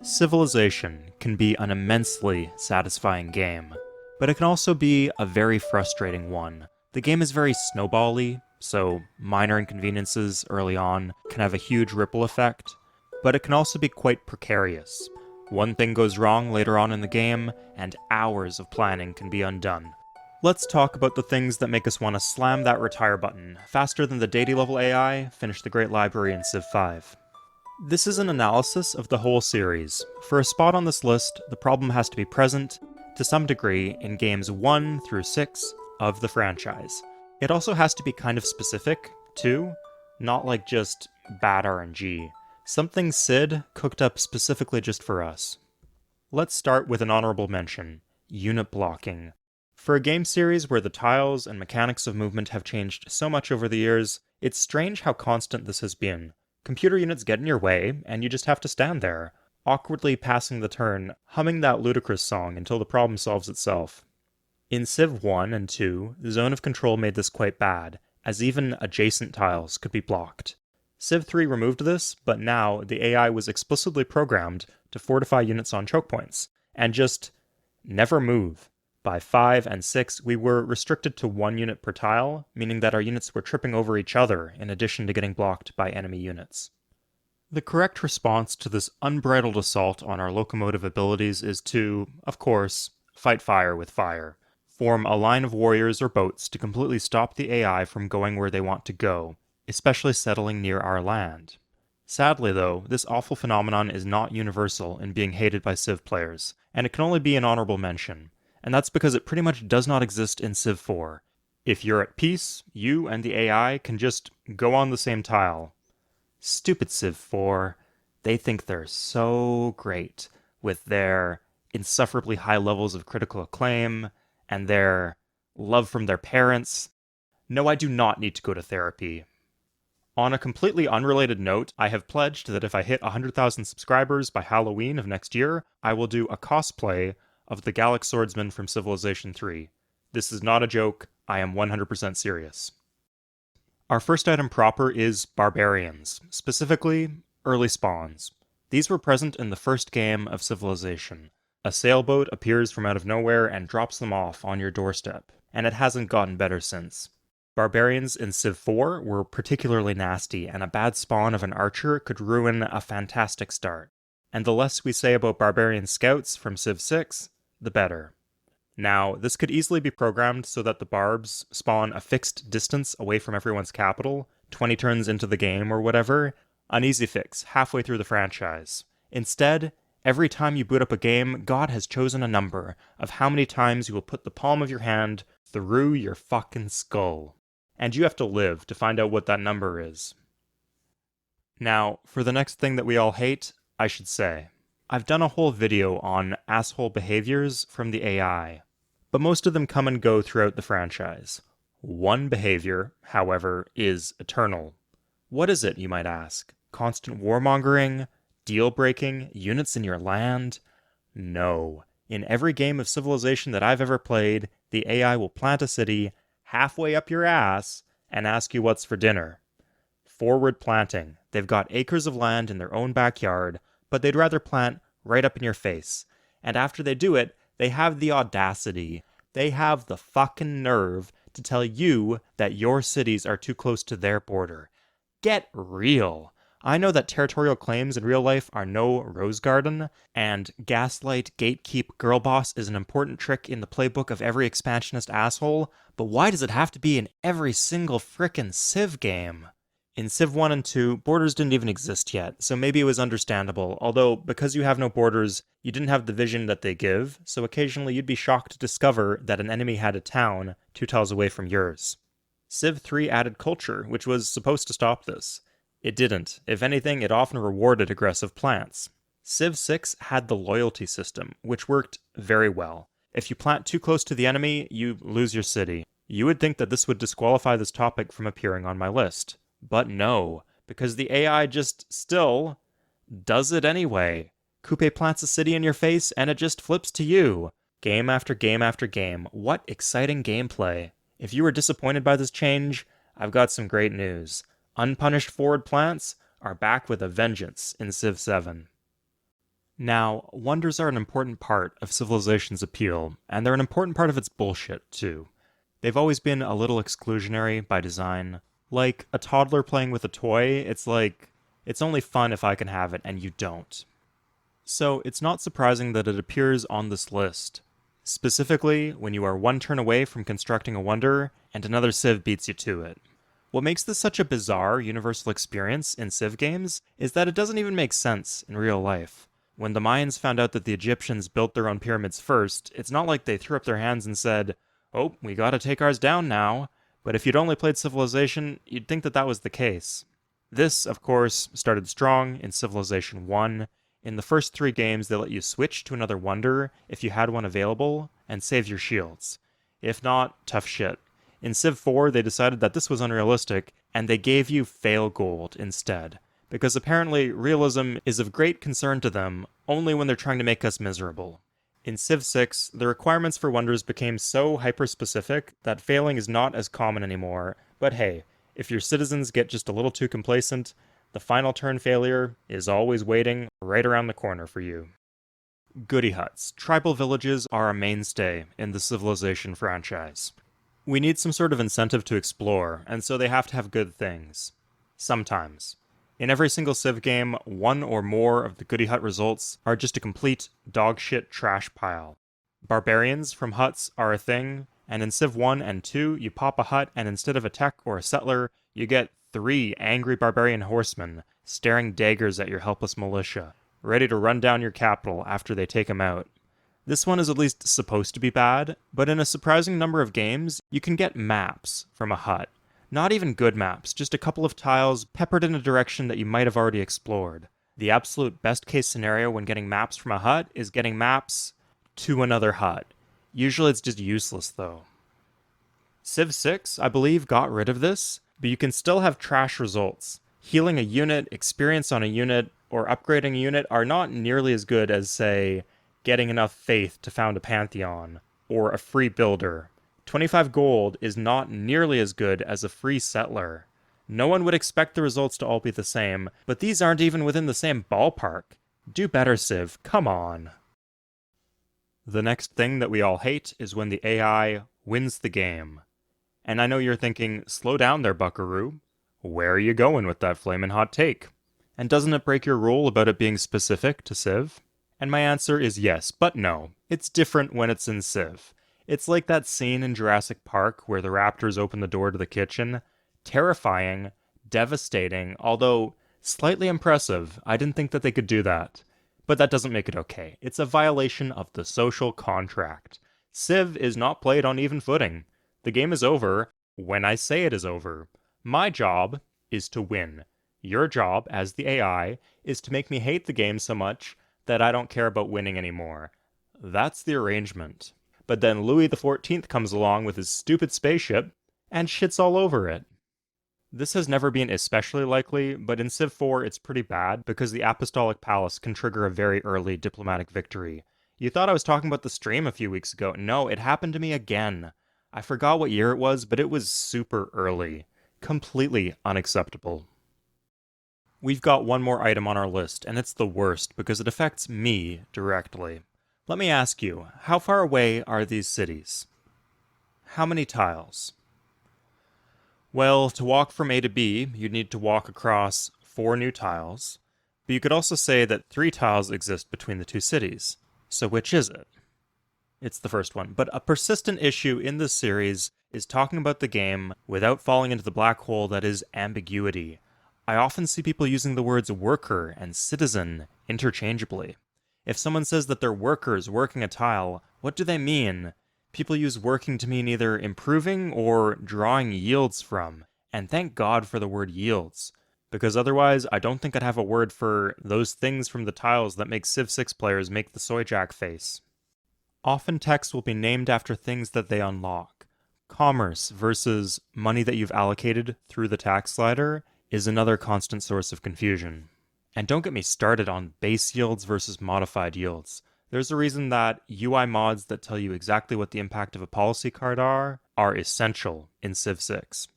Civilization can be an immensely satisfying game, but it can also be a very frustrating one. The game is very snowbally, so minor inconveniences early on can have a huge ripple effect, but it can also be quite precarious. One thing goes wrong later on in the game, and hours of planning can be undone. Let's talk about the things that make us want to slam that retire button faster than the deity level AI, finish the great library in Civ 5. This is an analysis of the whole series. For a spot on this list, the problem has to be present, to some degree, in games 1 through 6 of the franchise. It also has to be kind of specific, too, not like just bad RNG. Something Cid cooked up specifically just for us. Let's start with an honorable mention, unit blocking. For a game series where the tiles and mechanics of movement have changed so much over the years, it's strange how constant this has been. Computer units get in your way, and you just have to stand there, awkwardly passing the turn, humming that ludicrous song until the problem solves itself. In Civ 1 and 2, the zone of control made this quite bad, as even adjacent tiles could be blocked. Civ 3 removed this, but now the AI was explicitly programmed to fortify units on choke points, and just never move. By 5 and 6, we were restricted to 1 unit per tile, meaning that our units were tripping over each other in addition to getting blocked by enemy units. The correct response to this unbridled assault on our locomotive abilities is to, of course, fight fire with fire. Form a line of warriors or boats to completely stop the AI from going where they want to go, especially settling near our land. Sadly though, this awful phenomenon is not universal in being hated by Civ players, and it can only be an honorable mention. And that's because it pretty much does not exist in Civ 4. If you're at peace, you and the AI can just go on the same tile. Stupid Civ 4. They think they're so great, with their insufferably high levels of critical acclaim, and their love from their parents. No, I do not need to go to therapy. On a completely unrelated note, I have pledged that if I hit 100,000 subscribers by Halloween of next year, I will do a cosplay of the Gallic Swordsman from Civilization 3. This is not a joke, I am 100% serious. Our first item proper is barbarians, specifically early spawns. These were present in the first game of Civilization. A sailboat appears from out of nowhere and drops them off on your doorstep, and it hasn't gotten better since. Barbarians in Civ 4 were particularly nasty, and a bad spawn of an archer could ruin a fantastic start. And the less we say about barbarian scouts from Civ 6, the better. Now, this could easily be programmed so that the barbs spawn a fixed distance away from everyone's capital, 20 turns into the game or whatever, an easy fix, halfway through the franchise. Instead, every time you boot up a game, God has chosen a number of how many times you will put the palm of your hand through your fucking skull. And you have to live to find out what that number is. Now, for the next thing that we all hate, I should say, I've done a whole video on asshole behaviors from the AI, but most of them come and go throughout the franchise. One behavior, however, is eternal. What is it, you might ask? Constant warmongering? Deal-breaking? Units in your land? No. In every game of Civilization that I've ever played, the AI will plant a city halfway up your ass and ask you what's for dinner. Forward planting. They've got acres of land in their own backyard, but they'd rather plant right up in your face. And after they do it, they have the audacity, they have the fucking nerve to tell you that your cities are too close to their border. Get real. I know that territorial claims in real life are no rose garden, and gaslight, gatekeep, girl boss is an important trick in the playbook of every expansionist asshole, but why does it have to be in every single frickin' Civ game? In Civ 1 and 2, borders didn't even exist yet, so maybe it was understandable, although because you have no borders, you didn't have the vision that they give, so occasionally you'd be shocked to discover that an enemy had a town 2 tiles away from yours. Civ 3 added culture, which was supposed to stop this. It didn't. If anything, it often rewarded aggressive plants. Civ 6 had the loyalty system, which worked very well. If you plant too close to the enemy, you lose your city. You would think that this would disqualify this topic from appearing on my list. But no, because the AI just still does it anyway. Coupe plants a city in your face and it just flips to you. Game after game after game. What exciting gameplay. If you were disappointed by this change, I've got some great news. Unpunished forward plants are back with a vengeance in Civ 7. Now, wonders are an important part of Civilization's appeal, and they're an important part of its bullshit, too. They've always been a little exclusionary by design. Like a toddler playing with a toy, it's like, it's only fun if I can have it and you don't. So it's not surprising that it appears on this list. Specifically, when you are one turn away from constructing a wonder, and another Civ beats you to it. What makes this such a bizarre universal experience in Civ games is that it doesn't even make sense in real life. When the Mayans found out that the Egyptians built their own pyramids first, it's not like they threw up their hands and said, "Oh, we gotta take ours down now." But if you'd only played Civilization, you'd think that that was the case. This, of course, started strong in Civilization 1. In the first 3 games, they let you switch to another wonder if you had one available, and save your shields. If not, tough shit. In Civ 4, they decided that this was unrealistic, and they gave you fail gold instead. Because apparently, realism is of great concern to them only when they're trying to make us miserable. In Civ 6, the requirements for wonders became so hyper-specific that failing is not as common anymore, but hey, if your citizens get just a little too complacent, the final turn failure is always waiting right around the corner for you. Goody huts. Tribal villages are a mainstay in the Civilization franchise. We need some sort of incentive to explore, and so they have to have good things. Sometimes. In every single Civ game, one or more of the Goody Hut results are just a complete dogshit trash pile. Barbarians from huts are a thing, and in Civ 1 and 2, you pop a hut, and instead of a tech or a settler, you get 3 angry barbarian horsemen staring daggers at your helpless militia, ready to run down your capital after they take them out. This one is at least supposed to be bad, but in a surprising number of games, you can get maps from a hut. Not even good maps, just a couple of tiles peppered in a direction that you might have already explored. The absolute best case scenario when getting maps from a hut is getting maps to another hut. Usually it's just useless though. Civ 6, I believe, got rid of this, but you can still have trash results. Healing a unit, experience on a unit, or upgrading a unit are not nearly as good as, say, getting enough faith to found a pantheon, or a free builder. 25 gold is not nearly as good as a free settler. No one would expect the results to all be the same, but these aren't even within the same ballpark. Do better, Civ, come on. The next thing that we all hate is when the AI wins the game. And I know you're thinking, slow down there, buckaroo. Where are you going with that flamin' hot take? And doesn't it break your rule about it being specific to Civ? And my answer is yes, but no. It's different when it's in Civ. It's like that scene in Jurassic Park where the raptors open the door to the kitchen. Terrifying, devastating, although slightly impressive. I didn't think that they could do that. But that doesn't make it okay. It's a violation of the social contract. Civ is not played on even footing. The game is over when I say it is over. My job is to win. Your job, as the AI, is to make me hate the game so much that I don't care about winning anymore. That's the arrangement. But then Louis XIV comes along with his stupid spaceship and shits all over it. This has never been especially likely, but in Civ 4 it's pretty bad because the Apostolic Palace can trigger a very early diplomatic victory. You thought I was talking about the stream a few weeks ago. No, it happened to me again. I forgot what year it was, but it was super early. Completely unacceptable. We've got one more item on our list, and it's the worst because it affects me directly. Let me ask you, how far away are these cities? How many tiles? Well, to walk from A to B, you'd need to walk across 4 new tiles, but you could also say that 3 tiles exist between the 2 cities. So which is it? It's the first one, but a persistent issue in this series is talking about the game without falling into the black hole that is ambiguity. I often see people using the words worker and citizen interchangeably. If someone says that they're workers working a tile, what do they mean? People use working to mean either improving or drawing yields from. And thank God for the word yields. Because otherwise, I don't think I'd have a word for those things from the tiles that make Civ 6 players make the soy jack face. Often text will be named after things that they unlock. Commerce versus money that you've allocated through the tax slider is another constant source of confusion. And don't get me started on base yields versus modified yields. There's a reason that UI mods that tell you exactly what the impact of a policy card are essential in Civ 6.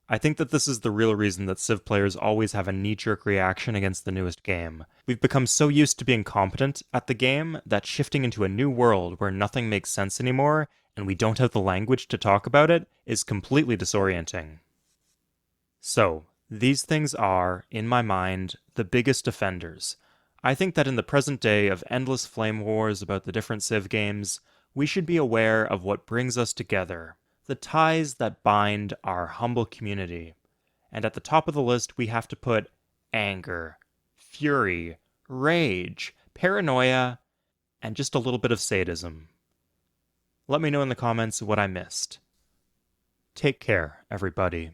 I think that this is the real reason that Civ players always have a knee-jerk reaction against the newest game. We've become so used to being competent at the game that shifting into a new world where nothing makes sense anymore and we don't have the language to talk about it is completely disorienting. So, these things are, in my mind, the biggest offenders. I think that in the present day of endless flame wars about the different Civ games, we should be aware of what brings us together, the ties that bind our humble community. And at the top of the list, we have to put anger, fury, rage, paranoia, and just a little bit of sadism. Let me know in the comments what I missed. Take care, everybody.